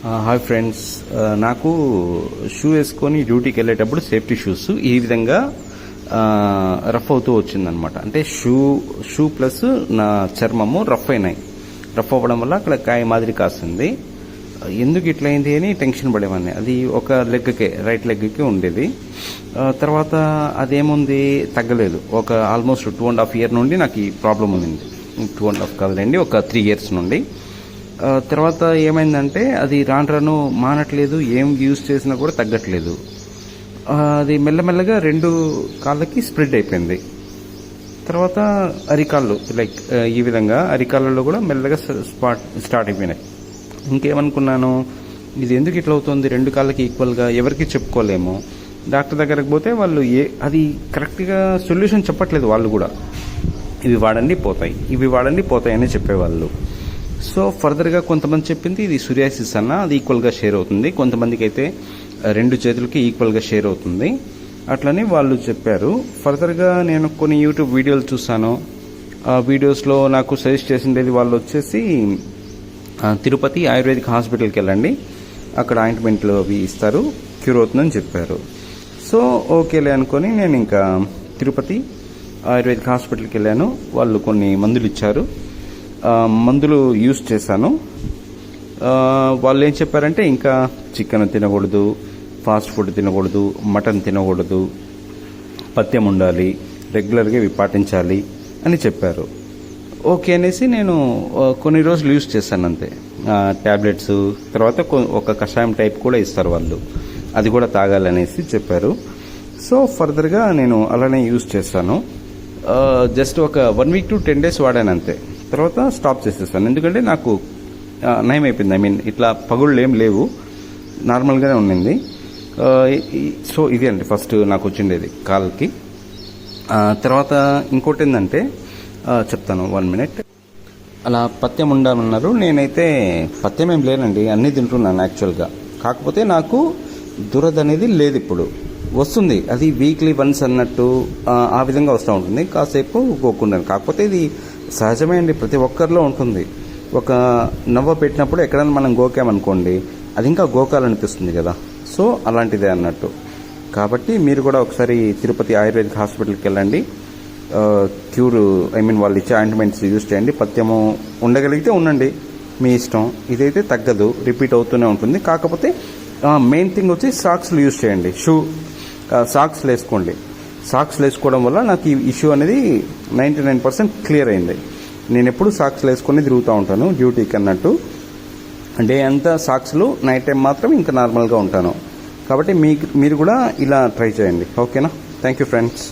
Hi friends, నాకు shoe వేసుకొని డ్యూటీకి వెళ్ళేటప్పుడు సేఫ్టీ షూస్ ఈ విధంగా రఫ్ అవుతూ వచ్చిందనమాట. అంటే షూ ప్లస్ నా చర్మము రఫ్ అయినాయి. రఫ్ అవ్వడం వల్ల అక్కడ కాయ మాదిరి కాస్తుంది. ఎందుకు ఇట్లయింది అని టెన్షన్ పడేవాడిని. అది ఒక లెగ్కే, రైట్ లెగ్కి ఉండేది. తర్వాత అదేముంది, తగ్గలేదు. ఒక ఆల్మోస్ట్ 2.5 years నుండి నాకు ఈ ప్రాబ్లం ఉంది. 2.5 కాదులేండి, ఒక 3 years నుండి. తర్వాత ఏమైందంటే అది రాను మానట్లేదు. ఏం యూజ్ చేసినా కూడా తగ్గట్లేదు. అది మెల్లమెల్లగా 2 కాళ్ళకి స్ప్రెడ్ అయిపోయింది. తర్వాత అరికాళ్ళు, లైక్ ఈ విధంగా అరికాళ్ళలో కూడా మెల్లగా స్టార్ట్ అయిపోయినాయి. ఇంకేమనుకున్నాను, ఇది ఎందుకు ఇట్లా అవుతుంది 2 కాళ్ళకి ఈక్వల్గా, ఎవరికి చెప్పుకోలేము. డాక్టర్ దగ్గరకు పోతే వాళ్ళు అది కరెక్ట్గా సొల్యూషన్ చెప్పట్లేదు. వాళ్ళు కూడా ఇవి వాడండి పోతాయి అని చెప్పేవాళ్ళు. సో ఫర్దర్గా కొంతమంది చెప్పింది ఇది సూరియాసిస్ అన్న, అది ఈక్వల్గా షేర్ అవుతుంది. కొంతమందికి అయితే 2 చేతులకి ఈక్వల్గా షేర్ అవుతుంది. అట్లని వాళ్ళు చెప్పారు. ఫర్దర్గా నేను కొన్ని యూట్యూబ్ వీడియోలు చూసాను. ఆ వీడియోస్లో నాకు సజెస్ట్ చేసిండేది, వాళ్ళు వచ్చేసి తిరుపతి ఆయుర్వేదిక్ హాస్పిటల్కి వెళ్ళండి, అక్కడ ఆయింట్మెంట్లు అవి ఇస్తారు, క్యూర్ అవుతుందని చెప్పారు. సో ఓకేలే అనుకొని నేను ఇంకా తిరుపతి ఆయుర్వేదిక్ హాస్పిటల్కి వెళ్ళాను. వాళ్ళు కొన్ని మందులు ఇచ్చారు. మందులు యూజ్ చేశాను. వాళ్ళు ఏం చెప్పారంటే, ఇంకా చికెన్ తినకూడదు, ఫాస్ట్ ఫుడ్ తినకూడదు, మటన్ తినకూడదు, పథ్యం ఉండాలి, రెగ్యులర్గా ఇవి పాటించాలి అని చెప్పారు. ఓకే అనేసి నేను కొన్ని రోజులు యూజ్ చేశాను అంతే. ట్యాబ్లెట్స్ తర్వాత ఒక కషాయం టైప్ కూడా ఇస్తారు వాళ్ళు, అది కూడా తాగాలనేసి చెప్పారు. సో ఫర్దర్గా నేను అలానే యూజ్ చేశాను. జస్ట్ ఒక 1 week to 10 days వాడాను అంతే. తర్వాత స్టాప్ చేసేసాను. ఎందుకంటే నాకు నయం అయిపోయింది. ఐ మీన్ ఇట్లా పగుళ్ళు ఏం లేవు, నార్మల్గానే ఉండింది. సో ఇది అండి ఫస్ట్ నాకు వచ్చిండేది కాళ్ళకి. తర్వాత ఇంకోటి ఏంటంటే చెప్తాను, 1 minute. అలా పథ్యం ఉండాలన్నారు. నేనైతే పథ్యం ఏం లేనండి, అన్నీ తింటున్నాను యాక్చువల్గా. కాకపోతే నాకు దురద అనేది లేదు. ఇప్పుడు వస్తుంది, అది వీక్లీ వన్స్ అన్నట్టు ఆ విధంగా వస్తూ ఉంటుంది. కాసేపు గోకుండాను. కాకపోతే ఇది సహజమే అండి, ప్రతి ఒక్కరిలో ఉంటుంది. ఒక నవ్వ పెట్టినప్పుడు ఎక్కడైనా మనం గోకామనుకోండి, అది ఇంకా గోకాలనిపిస్తుంది కదా. సో అలాంటిదే అన్నట్టు. కాబట్టి మీరు కూడా ఒకసారి తిరుపతి ఆయుర్వేదిక్ హాస్పిటల్కి వెళ్ళండి. క్యూర్, ఐ మీన్ వాళ్ళు ఇచ్చే ఆయింట్మెంట్స్ యూజ్ చేయండి. పథ్యము ఉండగలిగితే ఉండండి, మీ ఇష్టం. ఇదైతే తగ్గదు, రిపీట్ అవుతూనే ఉంటుంది. కాకపోతే మెయిన్ థింగ్ వచ్చి సాక్స్లు యూజ్ చేయండి. సాక్స్లు వేసుకోండి. సాక్స్లు వేసుకోవడం వల్ల నాకు ఈ ఇష్యూ అనేది 99% క్లియర్ అయింది. నేను ఎప్పుడు సాక్స్లు వేసుకొని తిరుగుతూ ఉంటాను డ్యూటీకి అన్నట్టు. డే అంతా సాక్స్లు, నైట్ టైం మాత్రం ఇంకా నార్మల్గా ఉంటాను. కాబట్టి మీరు కూడా ఇలా ట్రై చేయండి. ఓకేనా? Thank you friends.